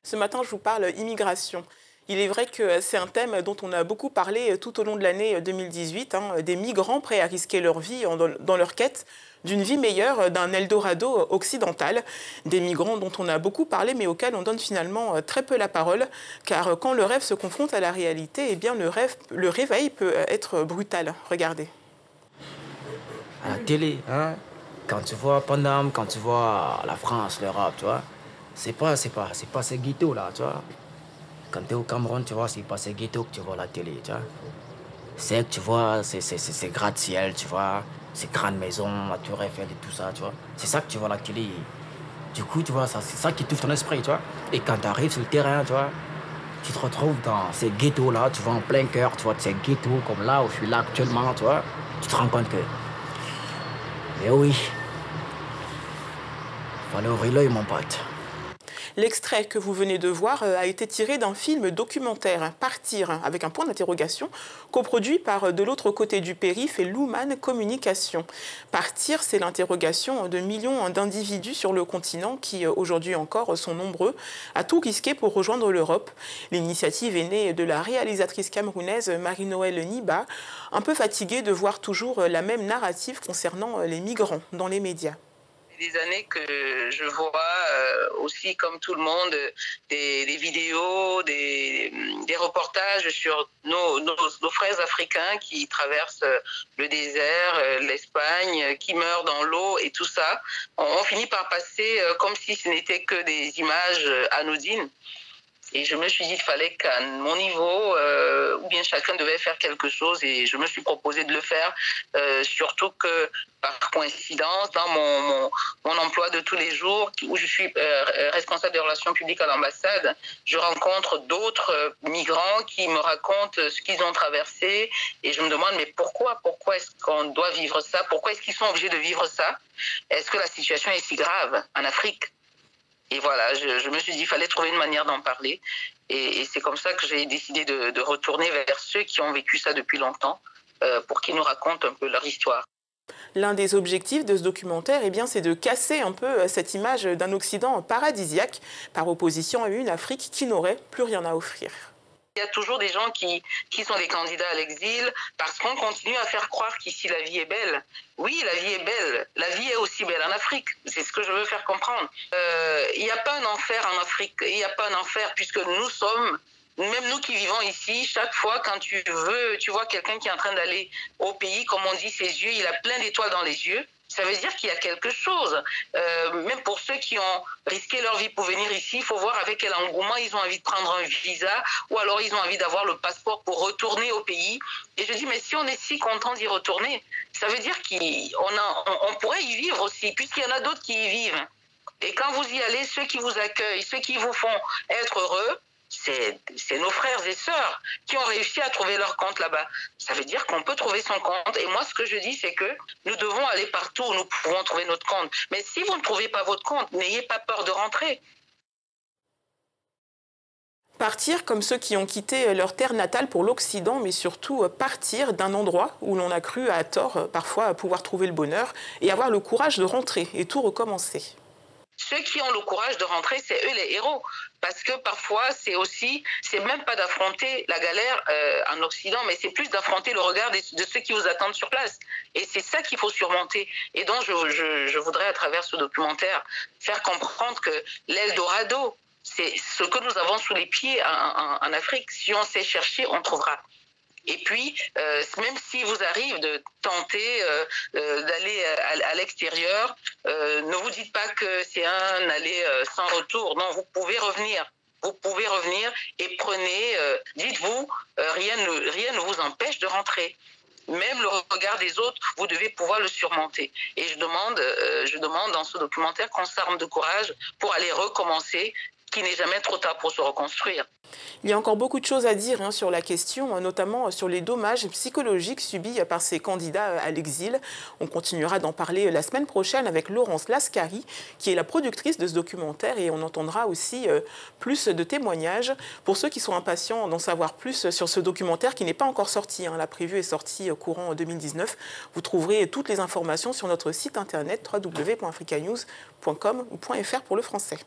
Ce matin, je vous parle immigration. Il est vrai que c'est un thème dont on a beaucoup parlé tout au long de l'année 2018, des migrants prêts à risquer leur vie dans leur quête d'une vie meilleure, d'un Eldorado occidental. Des migrants dont on a beaucoup parlé, mais auxquels on donne finalement très peu la parole, car quand le rêve se confronte à la réalité, eh bien le réveil peut être brutal. Regardez. À la télé, hein, quand tu vois Paname, quand tu vois la France, l'Europe, tu vois, c'est pas ces ghettos là, tu vois. Quand tu es au Cameroun, tu vois, c'est pas ces ghettos que tu vois à la télé, tu vois. C'est que tu vois, c'est gratte-ciel, tu vois, ces grandes maisons, la Tour Eiffel et tout ça, tu vois. C'est ça que tu vois à la télé. Du coup, tu vois, c'est ça qui touche ton esprit, tu vois. Et quand tu arrives sur le terrain, tu vois, tu te retrouves dans ces ghettos là, tu vois, en plein cœur, tu vois, de ces ghettos comme là où je suis là actuellement, tu vois. Tu te rends compte que, mais oui, fallait ouvrir l'œil, mon pote. L'extrait que vous venez de voir a été tiré d'un film documentaire, Partir, avec un point d'interrogation, coproduit par De l'autre côté du périph' et Luman Communication. Partir, c'est l'interrogation de millions d'individus sur le continent qui, aujourd'hui encore, sont nombreux à tout risquer pour rejoindre l'Europe. L'initiative est née de la réalisatrice camerounaise Marie-Noëlle Niba, un peu fatiguée de voir toujours la même narrative concernant les migrants dans les médias. Des années que je vois aussi, comme tout le monde, des vidéos, des reportages sur nos frères africains qui traversent le désert, l'Espagne, qui meurent dans l'eau et tout ça. On finit par passer comme si ce n'était que des images anodines. Et je me suis dit qu'il fallait qu'à mon niveau, ou bien chacun devait faire quelque chose, et je me suis proposé de le faire, surtout que par coïncidence, dans mon emploi de tous les jours, où je suis responsable des relations publiques à l'ambassade, je rencontre d'autres migrants qui me racontent ce qu'ils ont traversé, et je me demande, mais pourquoi est-ce qu'on doit vivre ça? Pourquoi est-ce qu'ils sont obligés de vivre ça? Est-ce que la situation est si grave en Afrique? Et voilà, je me suis dit qu'il fallait trouver une manière d'en parler. Et c'est comme ça que j'ai décidé de retourner vers ceux qui ont vécu ça depuis longtemps pour qu'ils nous racontent un peu leur histoire. L'un des objectifs de ce documentaire, eh bien, c'est de casser un peu cette image d'un Occident paradisiaque par opposition à une Afrique qui n'aurait plus rien à offrir. Il y a toujours des gens qui sont des candidats à l'exil parce qu'on continue à faire croire qu'ici la vie est belle. Oui, la vie est belle. La vie est aussi belle en Afrique. C'est ce que je veux faire comprendre. Il n'y a pas un enfer en Afrique. Il n'y a pas un enfer puisque nous sommes, même nous qui vivons ici, chaque fois quand tu vois quelqu'un qui est en train d'aller au pays, comme on dit, ses yeux, il a plein d'étoiles dans les yeux. Ça veut dire qu'il y a quelque chose. Même pour ceux qui ont risqué leur vie pour venir ici, il faut voir avec quel engouement ils ont envie de prendre un visa ou alors ils ont envie d'avoir le passeport pour retourner au pays. Et je dis, mais si on est si content d'y retourner, ça veut dire qu'on pourrait y vivre aussi, puisqu'il y en a d'autres qui y vivent. Et quand vous y allez, ceux qui vous accueillent, ceux qui vous font être heureux, c'est nos frères et sœurs qui ont réussi à trouver leur compte là-bas. Ça veut dire qu'on peut trouver son compte. Et moi, ce que je dis, c'est que nous devons aller partout où nous pouvons trouver notre compte. Mais si vous ne trouvez pas votre compte, n'ayez pas peur de rentrer. Partir comme ceux qui ont quitté leur terre natale pour l'Occident, mais surtout partir d'un endroit où l'on a cru à tort parfois pouvoir trouver le bonheur et avoir le courage de rentrer et tout recommencer. Ceux qui ont le courage de rentrer, c'est eux les héros. Parce que parfois, c'est même pas d'affronter la galère en Occident, mais c'est plus d'affronter le regard de ceux qui vous attendent sur place. Et c'est ça qu'il faut surmonter. Et donc, je voudrais, à travers ce documentaire, faire comprendre que l'Eldorado, c'est ce que nous avons sous les pieds en Afrique. Si on sait chercher, on trouvera. Et puis, même s'il vous arrive de tenter d'aller à l'extérieur, ne vous dites pas que c'est un aller sans retour. Non, vous pouvez revenir. Vous pouvez revenir et prenez, dites-vous, rien ne vous empêche de rentrer. Même le regard des autres, vous devez pouvoir le surmonter. Et je demande dans ce documentaire qu'on s'arme de courage pour aller recommencer, qu'il n'est jamais trop tard pour se reconstruire. Il y a encore beaucoup de choses à dire sur la question, notamment sur les dommages psychologiques subis par ces candidats à l'exil. On continuera d'en parler la semaine prochaine avec Laurence Lascari, qui est la productrice de ce documentaire, et on entendra aussi plus de témoignages. Pour ceux qui sont impatients d'en savoir plus sur ce documentaire qui n'est pas encore sorti, la prévue est sortie courant 2019, vous trouverez toutes les informations sur notre site internet www.africanews.com ou .fr pour le français.